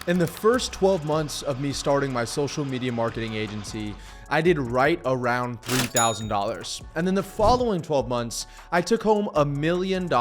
In the first 12 months of me starting my social media marketing agency, I did right around $3,000. And then the following 12 months, I took home $1 million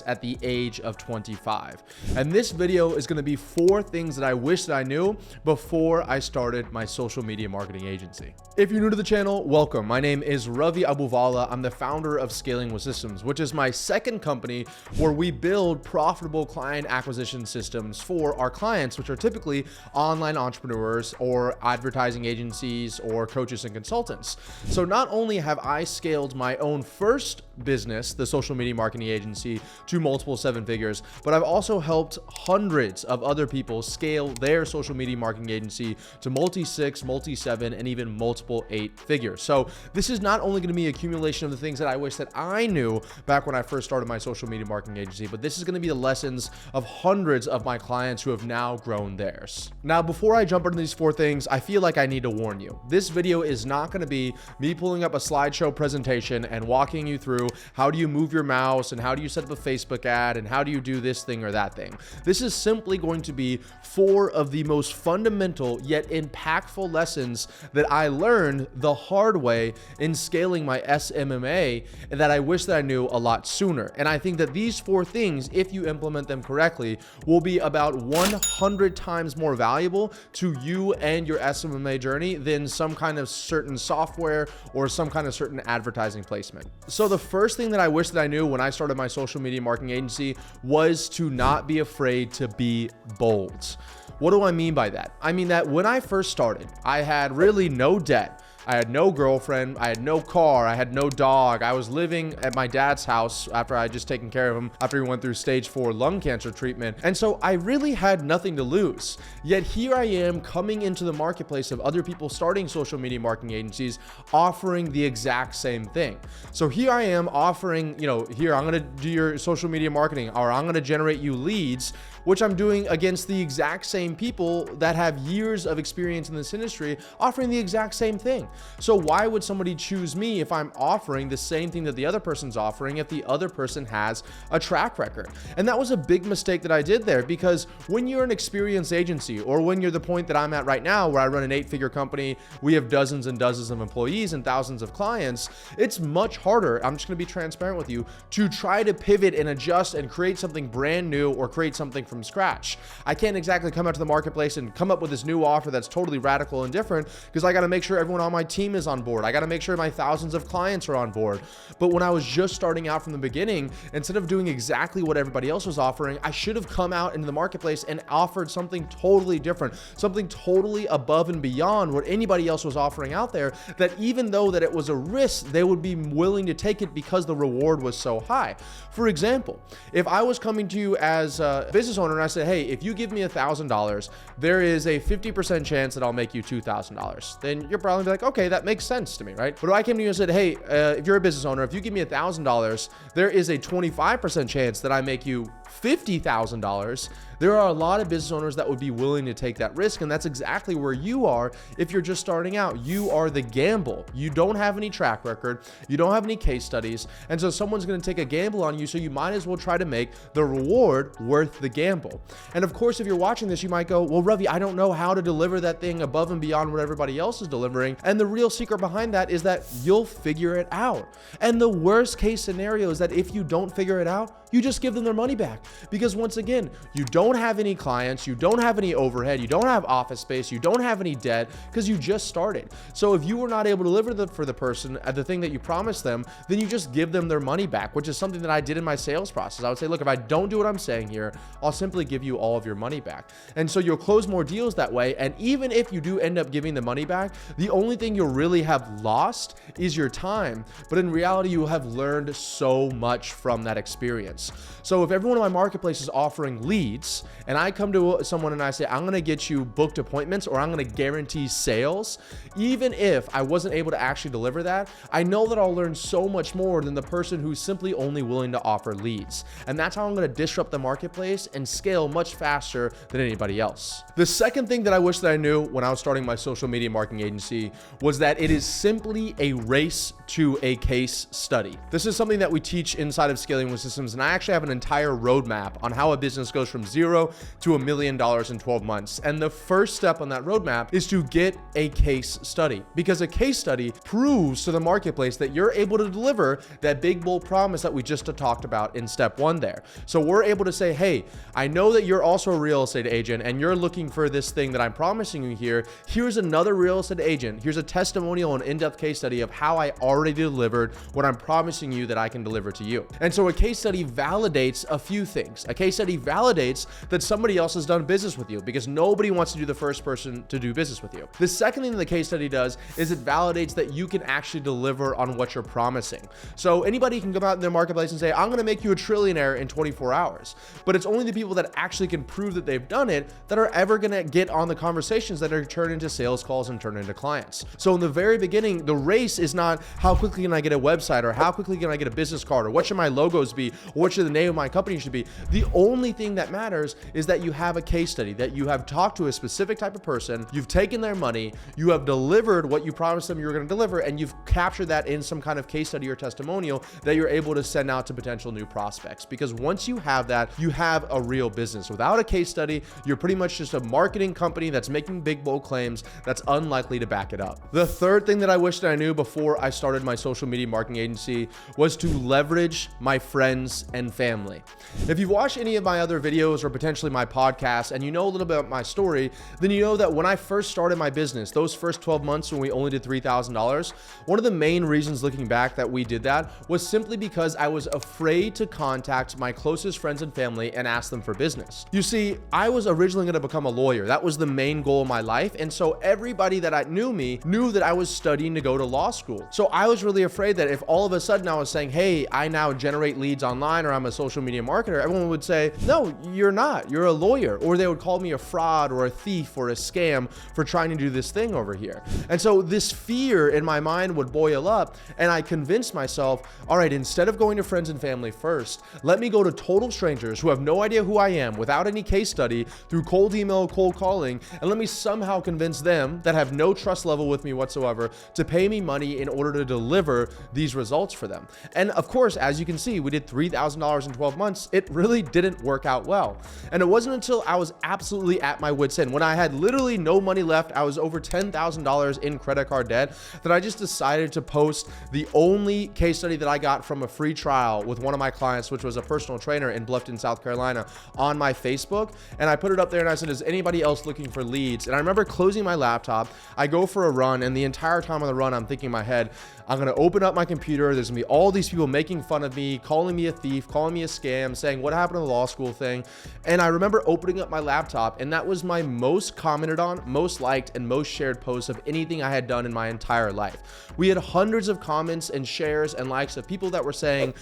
at the age of 25. And this video is going to be 4 things that I wish that I knew before I started my social media marketing agency. If you're new to the channel, welcome. My name is Ravi Abuvala. I'm the founder of Scaling with Systems, which is my second company where we build profitable client acquisition systems for our clients, which are typically online entrepreneurs or advertising agencies or coaches and consultants. So not only have I scaled my own first business, the social media marketing agency, to multiple 7 figures, but I've also helped hundreds of other people scale their social media marketing agency to multi-6, multi-7, and even multiple 8 figures. So this is not only going to be an accumulation of the things that I wish that I knew back when I first started my social media marketing agency, but this is going to be the lessons of hundreds of my clients who have now grown theirs. Now, before I jump into these 4 things, I feel like I need to warn you. This video is not going to be me pulling up a slideshow presentation and walking you through how do you move your mouse and how do you set up a Facebook ad and how do you do this thing or that thing. This is simply going to be 4 of the most fundamental yet impactful lessons that I learned the hard way in scaling my SMMA and that I wish that I knew a lot sooner. And I think that these 4 things, if you implement them correctly, will be about 100 times more valuable to you and your SMMA journey than some kind of certain software or some kind of certain advertising placement. So the first thing that I wish that I knew when I started my social media marketing agency was to not be afraid to be bold. What do I mean by that? I mean that when I first started, I had really no debt. I had no girlfriend, I had no car, I had no dog. I was living at my dad's house after I had just taken care of him after he went through stage 4 lung cancer treatment. And so I really had nothing to lose. Yet here I am coming into the marketplace of other people starting social media marketing agencies offering the exact same thing. So here I am offering, here I'm gonna do your social media marketing, or I'm gonna generate you leads, which I'm doing against the exact same people that have years of experience in this industry offering the exact same thing. So why would somebody choose me if I'm offering the same thing that the other person's offering if the other person has a track record? And that was a big mistake that I did there, because when you're an experienced agency, or when you're the point that I'm at right now where I run an 8-figure company, we have dozens and dozens of employees and thousands of clients, it's much harder, I'm just gonna be transparent with you, to try to pivot and adjust and create something brand new or create something from scratch. I can't exactly come out to the marketplace and come up with this new offer that's totally radical and different, because I gotta make sure everyone on my team is on board. I got to make sure my thousands of clients are on board. But when I was just starting out from the beginning, instead of doing exactly what everybody else was offering, I should have come out into the marketplace and offered something totally different, something totally above and beyond what anybody else was offering out there, that even though that it was a risk, they would be willing to take it because the reward was so high. For example, if I was coming to you as a business owner and I said, hey, if you give me $1,000, there is a 50% chance that I'll make you $2,000, then you're probably like, okay, that makes sense to me, right? But if I came to you and said, hey, if you're a business owner, if you give me $1,000, there is a 25% chance that I make you $50,000, there are a lot of business owners that would be willing to take that risk. And that's exactly where you are if you're just starting out. You are the gamble. You don't have any track record. You don't have any case studies. And so someone's going to take a gamble on you. So you might as well try to make the reward worth the gamble. And of course, if you're watching this, you might go, well, Ravi, I don't know how to deliver that thing above and beyond what everybody else is delivering. And the real secret behind that is that you'll figure it out. And the worst case scenario is that if you don't figure it out, you just give them their money back. Because once again, you don't have any clients, you don't have any overhead, you don't have office space, you don't have any debt because you just started. So if you were not able to deliver for the person at the thing that you promised them, then you just give them their money back, which is something that I did in my sales process. I would say, look, if I don't do what I'm saying here, I'll simply give you all of your money back. And so you'll close more deals that way. And even if you do end up giving the money back, the only thing you'll really have lost is your time. But in reality, you have learned so much from that experience. So if everyone in my marketplace is offering leads and I come to someone and I say, I'm going to get you booked appointments or I'm going to guarantee sales, even if I wasn't able to actually deliver that, I know that I'll learn so much more than the person who's simply only willing to offer leads. And that's how I'm going to disrupt the marketplace and scale much faster than anybody else. The second thing that I wish that I knew when I was starting my social media marketing agency was that it is simply a race to a case study. This is something that we teach inside of Scaling with Systems, and I actually have an entire roadmap roadmap on how a business goes from zero to $1 million in 12 months. And the first step on that roadmap is to get a case study, because a case study proves to the marketplace that you're able to deliver that big, bold promise that we just talked about in step one there. So we're able to say, hey, I know that you're also a real estate agent and you're looking for this thing that I'm promising you here. Here's another real estate agent. Here's a testimonial and in-depth case study of how I already delivered what I'm promising you that I can deliver to you. And so a case study validates a few things. A case study validates that somebody else has done business with you, because nobody wants to do the first person to do business with you. The second thing that the case study does is it validates that you can actually deliver on what you're promising. So anybody can come out in their marketplace and say, I'm going to make you a trillionaire in 24 hours. But it's only the people that actually can prove that they've done it that are ever going to get on the conversations that are turned into sales calls and turned into clients. So in the very beginning, the race is not how quickly can I get a website, or how quickly can I get a business card, or what should my logos be, or what should the name of my company should be. The only thing that matters is that you have a case study, that you have talked to a specific type of person, you've taken their money, you have delivered what you promised them you were going to deliver, and you've captured that in some kind of case study or testimonial that you're able to send out to potential new prospects. Because once you have that, you have a real business. Without a case study, you're pretty much just a marketing company that's making big, bold claims that's unlikely to back it up. The third thing that I wish that I knew before I started my social media marketing agency was to leverage my friends and family. If you've watched any of my other videos or potentially my podcast and you know a little bit about my story, then you know that when I first started my business, those first 12 months when we only did $3,000, one of the main reasons looking back that we did that was simply because I was afraid to contact my closest friends and family and ask them for business. You see, I was originally going to become a lawyer. That was the main goal of my life. And so everybody that knew me knew that I was studying to go to law school. So I was really afraid that if all of a sudden I was saying, hey, I now generate leads online, or I'm a social media marketer, everyone would say, no, you're not, you're a lawyer. Or they would call me a fraud or a thief or a scam for trying to do this thing over here. And so this fear in my mind would boil up, and I convinced myself, all right, instead of going to friends and family first, let me go to total strangers who have no idea who I am without any case study, through cold email, cold calling, and let me somehow convince them that have no trust level with me whatsoever to pay me money in order to deliver these results for them. And of course, as you can see, we did $3,000 in 12 months. It really didn't work out well. And it wasn't until I was absolutely at my wit's end, when I had literally no money left, I was over $10,000 in credit card debt, that I just decided to post the only case study that I got from a free trial with one of my clients, which was a personal trainer in Bluffton, South Carolina, on my Facebook. And I put it up there and I said, is anybody else looking for leads? And I remember closing my laptop, I go for a run, and the entire time on the run, I'm thinking in my head, I'm going to open up my computer. There's going to be all these people making fun of me, calling me a thief, calling me a scam, saying, what happened to the law school thing? And I remember opening up my laptop, and that was my most commented on, most liked, and most shared post of anything I had done in my entire life. We had hundreds of comments and shares and likes of people that were saying,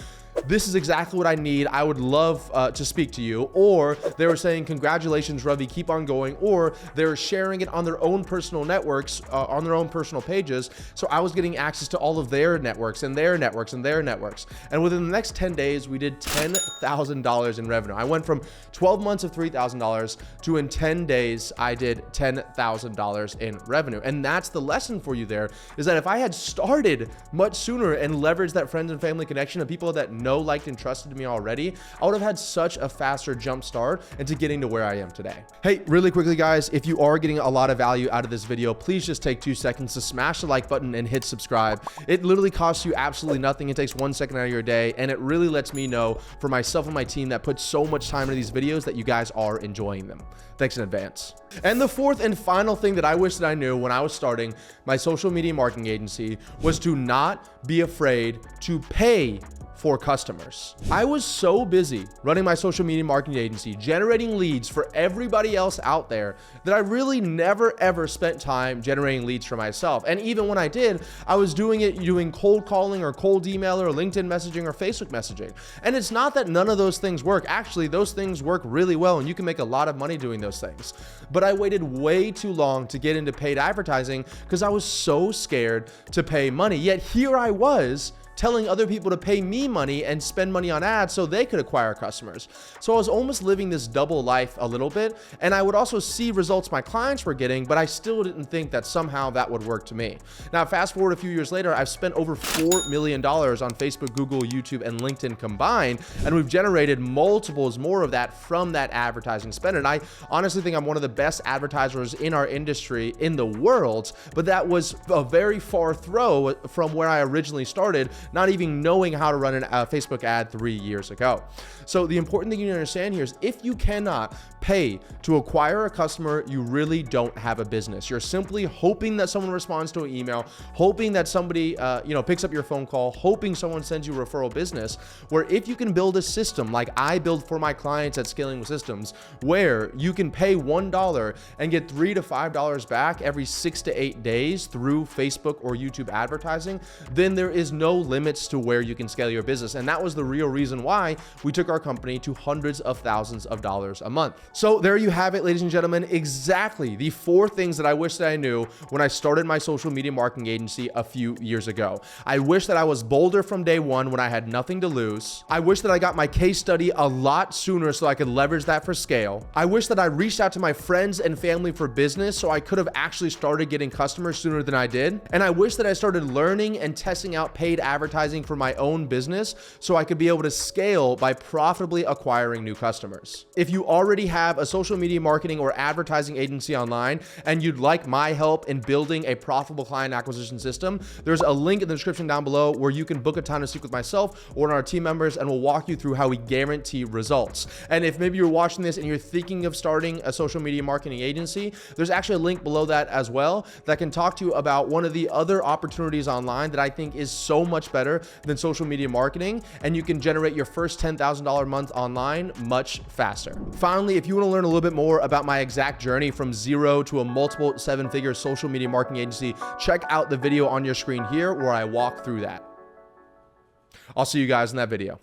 this is exactly what I need. I would love to speak to you. Or they were saying, congratulations, Ravi, keep on going. Or they were sharing it on their own personal networks, on their own personal pages. So I was getting access to all of their networks and their networks and their networks. And within the next 10 days, we did $10,000 in revenue. I went from 12 months of $3,000 to in 10 days, I did $10,000 in revenue. And that's the lesson for you there, is that if I had started much sooner and leveraged that friends and family connection of people that know, liked, and trusted me already, I would have had such a faster jump start into getting to where I am today. Hey, really quickly, guys, if you are getting a lot of value out of this video, please just take 2 seconds to smash the like button and hit subscribe. It literally costs you absolutely nothing. It takes 1 second out of your day, and it really lets me know for myself and my team that put so much time into these videos that you guys are enjoying them. Thanks in advance. And the fourth and final thing that I wish that I knew when I was starting my social media marketing agency was to not be afraid to pay for customers. I was so busy running my social media marketing agency, generating leads for everybody else out there, that I really never ever spent time generating leads for myself. And even when I did, I was doing cold calling or cold email or LinkedIn messaging or Facebook messaging. And it's not that none of those things work. Actually, those things work really well, and you can make a lot of money doing those things. But I waited way too long to get into paid advertising because I was so scared to pay money. Yet here I was telling other people to pay me money and spend money on ads so they could acquire customers. So I was almost living this double life a little bit, and I would also see results my clients were getting, but I still didn't think that somehow that would work to me. Now, fast forward a few years later, I've spent over $4 million on Facebook, Google, YouTube, and LinkedIn combined, and we've generated multiples more of that from that advertising spend. And I honestly think I'm one of the best advertisers in our industry in the world, but that was a very far throw from where I originally started, not even knowing how to run a Facebook ad 3 years ago. So the important thing you need to understand here is if you cannot pay to acquire a customer, you really don't have a business. You're simply hoping that someone responds to an email, hoping that somebody picks up your phone call, hoping someone sends you a referral business, where if you can build a system like I build for my clients at Scaling with Systems, where you can pay $1 and get $3 to $5 back every 6 to 8 days through Facebook or YouTube advertising, then there is no limits to where you can scale your business. And that was the real reason why we took our company to hundreds of thousands of dollars a month. So there you have it, ladies and gentlemen, exactly the 4 things that I wish that I knew when I started my social media marketing agency a few years ago. I wish that I was bolder from day one when I had nothing to lose. I wish that I got my case study a lot sooner so I could leverage that for scale. I wish that I reached out to my friends and family for business so I could have actually started getting customers sooner than I did. And I wish that I started learning and testing out paid advertising for my own business so I could be able to scale by profitably acquiring new customers. If you already have a social media marketing or advertising agency online and you'd like my help in building a profitable client acquisition system, there's a link in the description down below where you can book a time to speak with myself or one of our team members, and we'll walk you through how we guarantee results. And if maybe you're watching this and you're thinking of starting a social media marketing agency, there's actually a link below that as well that can talk to you about one of the other opportunities online that I think is so much better than social media marketing, and you can generate your first $10,000 a month online much faster. Finally, if you want to learn a little bit more about my exact journey from zero to a multiple 7-figure social media marketing agency, check out the video on your screen here where I walk through that. I'll see you guys in that video.